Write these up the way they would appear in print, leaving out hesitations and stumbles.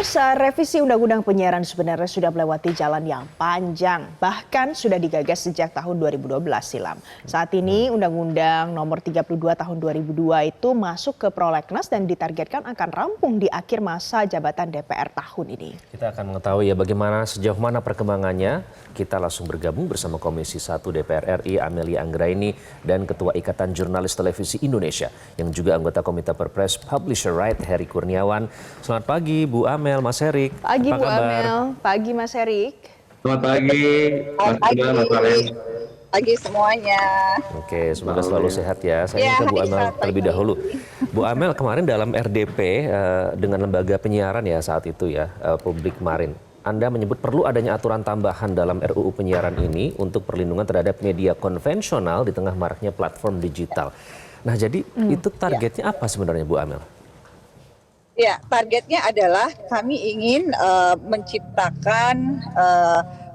Pemirsa, revisi Undang-Undang Penyiaran sebenarnya sudah melewati jalan yang panjang, bahkan sudah digagas sejak tahun 2012 silam. Saat ini Undang-Undang Nomor 32 Tahun 2002 itu masuk ke prolegnas dan ditargetkan akan rampung di akhir masa jabatan DPR tahun ini. Kita akan mengetahui ya bagaimana sejauh mana perkembangannya. Kita langsung bergabung bersama Komisi 1 DPR RI Amelia Anggraini dan Ketua Ikatan Jurnalis Televisi Indonesia yang juga anggota Komite Perpres Publisher Right Heri Kurniawan. Selamat pagi Bu Amel, Mas Herik. Pagi Apa Bu kabar? Amel, pagi Mas Herik. Selamat pagi, Mas Bima, Mas Valen. Pagi semuanya. Oke, semoga selalu sehat ya. Saya ingin ke Bu Amel terlebih dahulu. Bu Amel, kemarin dalam RDP dengan lembaga penyiaran ya saat itu ya, publik kemarin. Anda menyebut perlu adanya aturan tambahan dalam RUU penyiaran ini untuk perlindungan terhadap media konvensional di tengah maraknya platform digital. Nah, jadi itu targetnya apa sebenarnya Bu Amel? Ya, targetnya adalah kami ingin menciptakan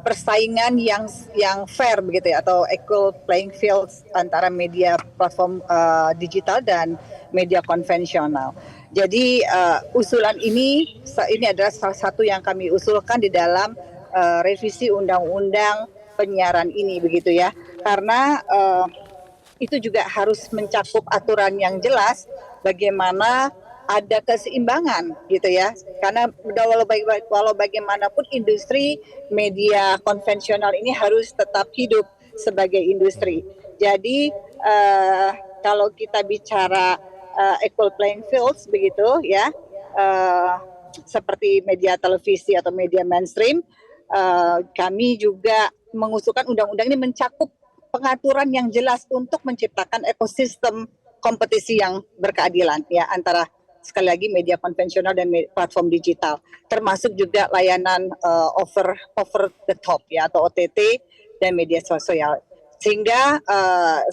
persaingan yang fair begitu ya, atau equal playing field antara media platform digital dan media konvensional. Jadi usulan ini adalah salah satu yang kami usulkan di dalam revisi undang-undang penyiaran ini begitu ya. Karena itu juga harus mencakup aturan yang jelas bagaimana ada keseimbangan gitu ya, karena walau bagaimanapun industri media konvensional ini harus tetap hidup sebagai industri. Jadi kalau kita bicara equal playing fields begitu ya, seperti media televisi atau media mainstream, kami juga mengusulkan undang-undang ini mencakup pengaturan yang jelas untuk menciptakan ekosistem kompetisi yang berkeadilan ya antara sekali lagi media konvensional dan platform digital, termasuk juga layanan over the top ya atau OTT dan media sosial. Sehingga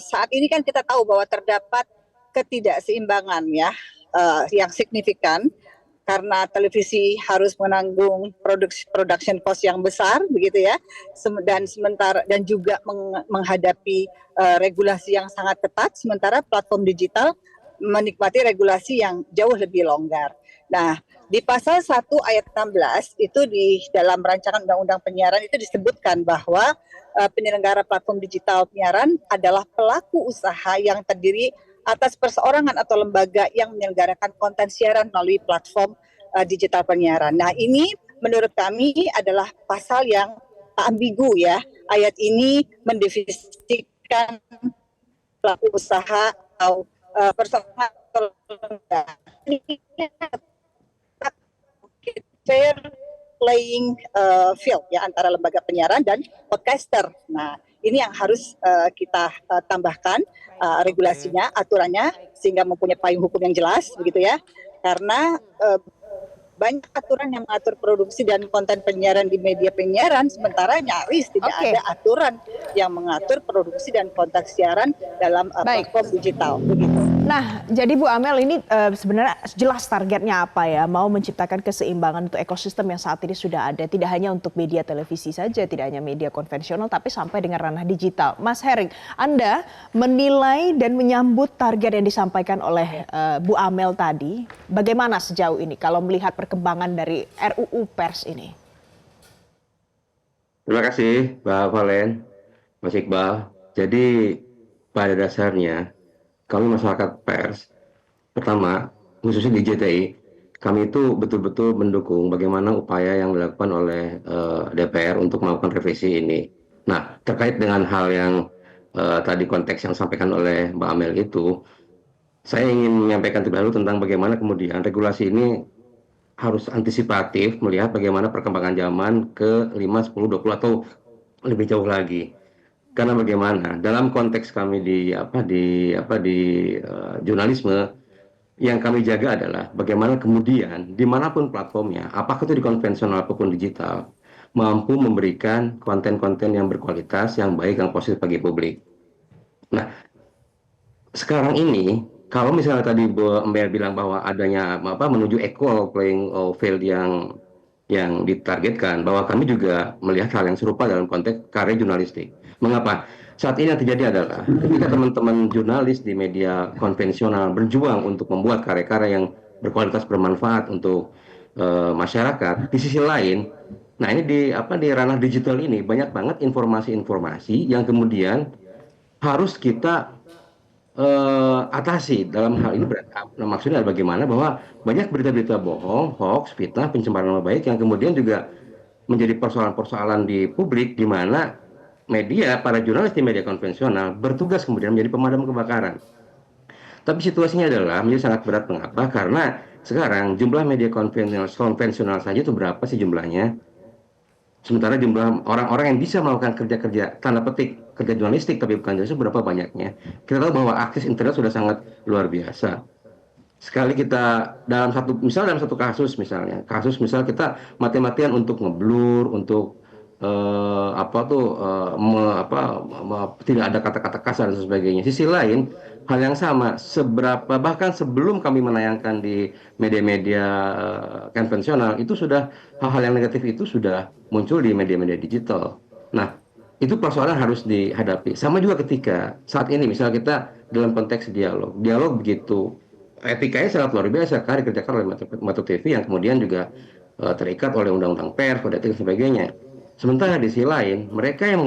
saat ini kan kita tahu bahwa terdapat ketidakseimbangan ya yang signifikan karena televisi harus menanggung production cost yang besar begitu ya, dan juga menghadapi regulasi yang sangat ketat, sementara platform digital menikmati regulasi yang jauh lebih longgar. Nah, di pasal 1 ayat 16 itu di dalam rancangan undang-undang penyiaran itu disebutkan bahwa penyelenggara platform digital penyiaran adalah pelaku usaha yang terdiri atas perseorangan atau lembaga yang menyelenggarakan konten siaran melalui platform digital penyiaran. Nah, ini menurut kami adalah pasal yang ambigu ya. Ayat ini mendefinisikan pelaku usaha atau persoalan fair playing field ya antara lembaga penyiaran dan podcaster. Nah, ini yang harus kita tambahkan regulasinya, aturannya sehingga mempunyai payung hukum yang jelas begitu ya. Karena banyak aturan yang mengatur produksi dan konten penyiaran di media penyiaran, sementara nyaris tidak ada aturan yang mengatur produksi dan konten siaran dalam platform digital. Begitu. Nah, jadi Bu Amel ini sebenarnya jelas targetnya apa ya? Mau menciptakan keseimbangan untuk ekosistem yang saat ini sudah ada, tidak hanya untuk media televisi saja, tidak hanya media konvensional, tapi sampai dengan ranah digital. Mas Herik, Anda menilai dan menyambut target yang disampaikan oleh Bu Amel tadi, bagaimana sejauh ini kalau melihat perkembangan dari RUU Pers ini? Terima kasih, Mbak Valen, Mas Iqbal. Jadi pada dasarnya kami masyarakat pers, pertama khususnya di JTI, kami itu betul-betul mendukung bagaimana upaya yang dilakukan oleh DPR untuk melakukan revisi ini. Nah, terkait dengan hal yang tadi konteks yang disampaikan oleh Mbak Amel itu, saya ingin menyampaikan terlebih dahulu tentang bagaimana kemudian regulasi ini harus antisipatif melihat bagaimana perkembangan zaman ke 5, 10, 20 atau lebih jauh lagi. Karena bagaimana dalam konteks kami di jurnalisme yang kami jaga adalah bagaimana kemudian dimanapun platformnya, apakah itu di konvensional ataupun digital, mampu memberikan konten-konten yang berkualitas, yang baik, yang positif bagi publik. Nah, sekarang ini kalau misalnya tadi Bu Mbak bilang bahwa adanya menuju equal playing field yang ditargetkan, bahwa kami juga melihat hal yang serupa dalam konteks karya jurnalistik. Mengapa? Saat ini yang terjadi adalah ketika teman-teman jurnalis di media konvensional berjuang untuk membuat karya-karya yang berkualitas bermanfaat untuk masyarakat. Di sisi lain, nah ini di ranah digital ini banyak banget informasi-informasi yang kemudian harus kita atasi. Dalam hal ini maksudnya adalah bagaimana bahwa banyak berita-berita bohong, hoax, fitnah, pencemaran nama baik yang kemudian juga menjadi persoalan-persoalan di publik, di mana media, para jurnalis di media konvensional bertugas kemudian menjadi pemadam kebakaran. Tapi situasinya adalah menjadi sangat berat. Mengapa? Karena sekarang jumlah media konvensional saja itu berapa sih jumlahnya? Sementara jumlah orang-orang yang bisa melakukan kerja-kerja tanda petik kerja jurnalistik tapi bukan jurnalistik berapa banyaknya. Kita tahu bahwa akses internet sudah sangat luar biasa. Sekali kita dalam satu kasus misalnya, misal kita mati-matian untuk ngeblur, untuk tidak ada kata-kata kasar dan sebagainya. Sisi lain, hal yang sama, bahkan sebelum kami menayangkan di media-media konvensional, itu sudah hal-hal yang negatif itu sudah muncul di media-media digital. Nah, itu persoalan harus dihadapi. Sama juga ketika saat ini, misalnya kita dalam konteks dialog begitu etikanya sangat luar biasa, karena dikerjakan oleh Metro TV yang kemudian juga terikat oleh undang-undang pers, kode etik dan sebagainya. Sementara di sisi lain, mereka yang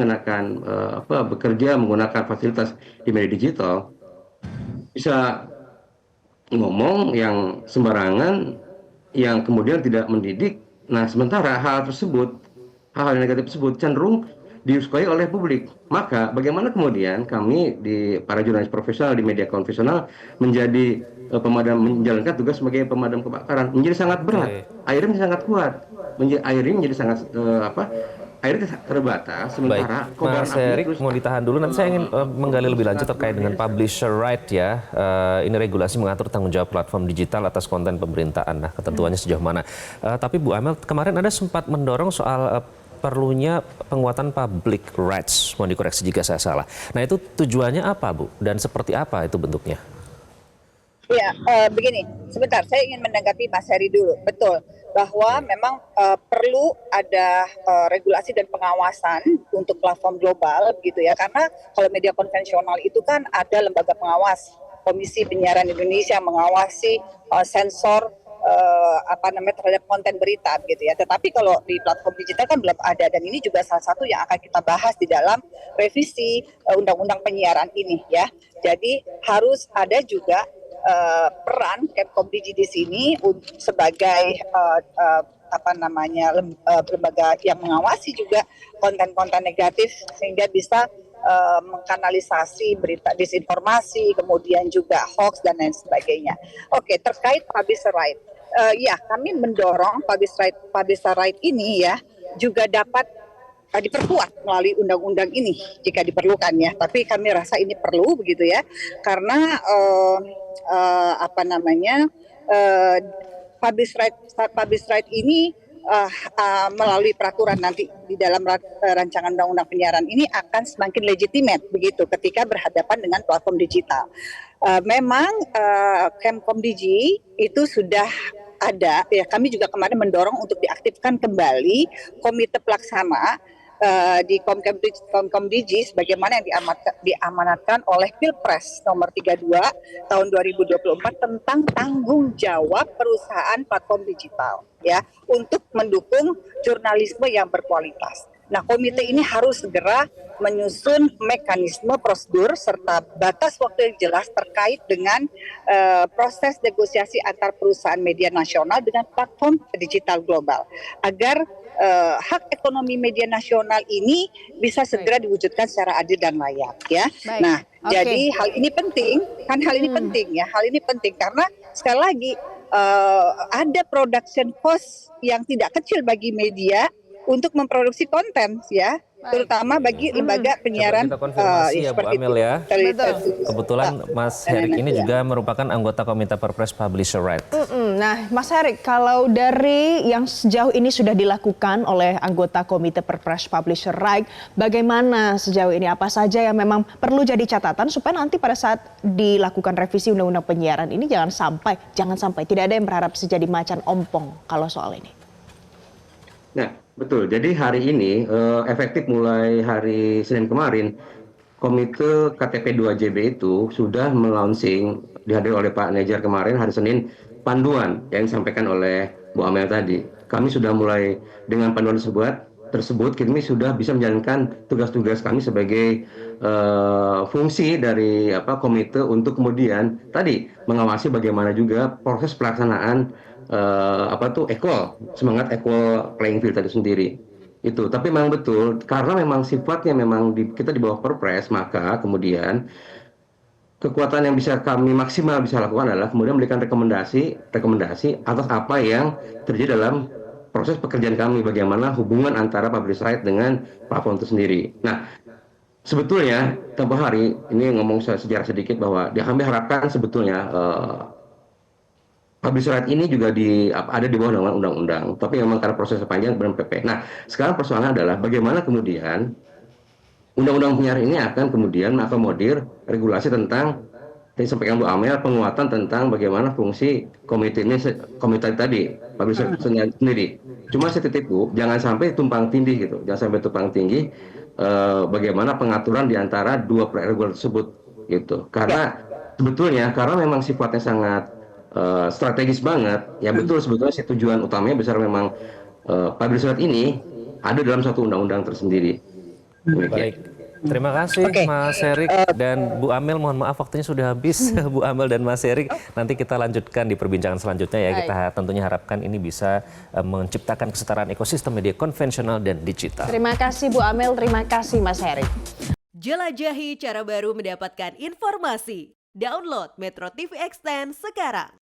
bekerja menggunakan fasilitas di media digital bisa ngomong yang sembarangan, yang kemudian tidak mendidik. Nah, sementara hal yang negatif tersebut cenderung disukai oleh publik. Maka bagaimana kemudian kami para jurnalis profesional di media konvensional menjalankan tugas sebagai pemadam kebakaran menjadi sangat berat. Akhirnya menjadi sangat kuat. Akhirnya menjadi sangat akhirnya terbatas. Sementara baik, Mas Erik mau ditahan dulu. Nanti saya ingin menggali lebih lanjut terkait dengan publisher right ya. Ini regulasi mengatur tanggung jawab platform digital atas konten pemberitaan. Nah, ketentuannya sejauh mana? Tapi Bu Amel, kemarin Anda sempat mendorong soal perlunya penguatan public rights. Mohon dikoreksi jika saya salah. Nah, itu tujuannya apa, Bu? Dan seperti apa itu bentuknya? Ya, begini, sebentar, saya ingin menanggapi Mas Heri dulu. Betul, bahwa memang perlu ada regulasi dan pengawasan untuk platform global, begitu ya. Karena kalau media konvensional itu kan ada lembaga pengawas, Komisi Penyiaran Indonesia mengawasi sensor terhadap konten berita, gitu ya. Tetapi kalau di platform digital kan belum ada, dan ini juga salah satu yang akan kita bahas di dalam revisi undang-undang penyiaran ini, ya. Jadi harus ada juga peran Kemkomdigi di sini sebagai lembaga yang mengawasi juga konten-konten negatif sehingga bisa mengkanalisasi berita disinformasi, kemudian juga hoax dan lain sebagainya. Oke, terkait publisher right, ya kami mendorong publisher right ini ya juga dapat diperkuat melalui undang-undang ini jika diperlukan ya. Tapi kami rasa ini perlu begitu ya, karena publish right ini melalui peraturan nanti di dalam rancangan undang-undang penyiaran ini akan semakin legitimate begitu ketika berhadapan dengan platform digital. Memang Kemkomdigi itu sudah ada ya, kami juga kemarin mendorong untuk diaktifkan kembali komite pelaksana di Kemkomdigi sebagaimana yang diamanatkan oleh Pilpres nomor 32 tahun 2024 tentang tanggung jawab perusahaan platform digital ya untuk mendukung jurnalisme yang berkualitas. Nah, komite ini harus segera menyusun mekanisme prosedur serta batas waktu yang jelas terkait dengan proses negosiasi antar perusahaan media nasional dengan platform digital global agar hak ekonomi media nasional ini bisa segera diwujudkan secara adil dan layak ya. Baik. Nah, jadi hal ini penting karena sekali lagi ada production cost yang tidak kecil bagi media untuk memproduksi konten ya, terutama bagi lembaga penyiaran kita konfirmasi ya Bu Amel ya. Kebetulan Mas Herik ini juga merupakan anggota Komite Perpres Publisher Right. Nah, Mas Herik, kalau dari yang sejauh ini sudah dilakukan oleh anggota Komite Perpres Publisher Right, bagaimana sejauh ini, apa saja yang memang perlu jadi catatan supaya nanti pada saat dilakukan revisi Undang-Undang Penyiaran ini jangan sampai tidak ada yang berharap jadi macan ompong kalau soal ini. Nah, betul. Jadi hari ini efektif mulai hari Senin kemarin, Komite KTP 2JB itu sudah melaunching, dihadiri oleh Pak Nejar kemarin hari Senin, panduan yang disampaikan oleh Bu Amel tadi. Kami sudah mulai dengan panduan tersebut kami sudah bisa menjalankan tugas-tugas kami sebagai fungsi dari komite untuk kemudian tadi mengawasi bagaimana juga proses pelaksanaan semangat equal playing field tadi sendiri. Itu, tapi memang betul karena memang sifatnya memang kita di bawah Perpres, maka kemudian kekuatan yang bisa kami maksimal bisa lakukan adalah kemudian memberikan rekomendasi atas apa yang terjadi dalam proses pekerjaan kami, bagaimana hubungan antara publish right dengan platform itu sendiri. Nah, sebetulnya tempoh hari ini ngomong sejarah sedikit bahwa kami harapkan sebetulnya publish right ini juga ada di bawah undang-undang, tapi memang karena proses panjang belum PP. Nah, sekarang persoalannya adalah bagaimana kemudian undang-undang penyiaran ini akan kemudian mengakomodir regulasi tentang tadi sampaikan Bu Amel, penguatan tentang bagaimana fungsi komite tadi, publish right sendiri. Cuma saya titip Bu, jangan sampai tumpang tindih gitu, jangan sampai tumpang tinggi bagaimana pengaturan di antara dua regulator tersebut gitu. Karena sebetulnya karena memang sifatnya sangat strategis banget, ya betul sebetulnya tujuan utamanya besar memang publish right ini ada dalam satu undang-undang tersendiri. Baik, terima kasih Mas Erik dan Bu Amel. Mohon maaf waktunya sudah habis Bu Amel dan Mas Erik. Nanti kita lanjutkan di perbincangan selanjutnya ya. Kita tentunya harapkan ini bisa menciptakan kesetaraan ekosistem media konvensional dan digital. Terima kasih Bu Amel, terima kasih Mas Erik. Jelajahi cara baru mendapatkan informasi. Download Metro TV Extend sekarang.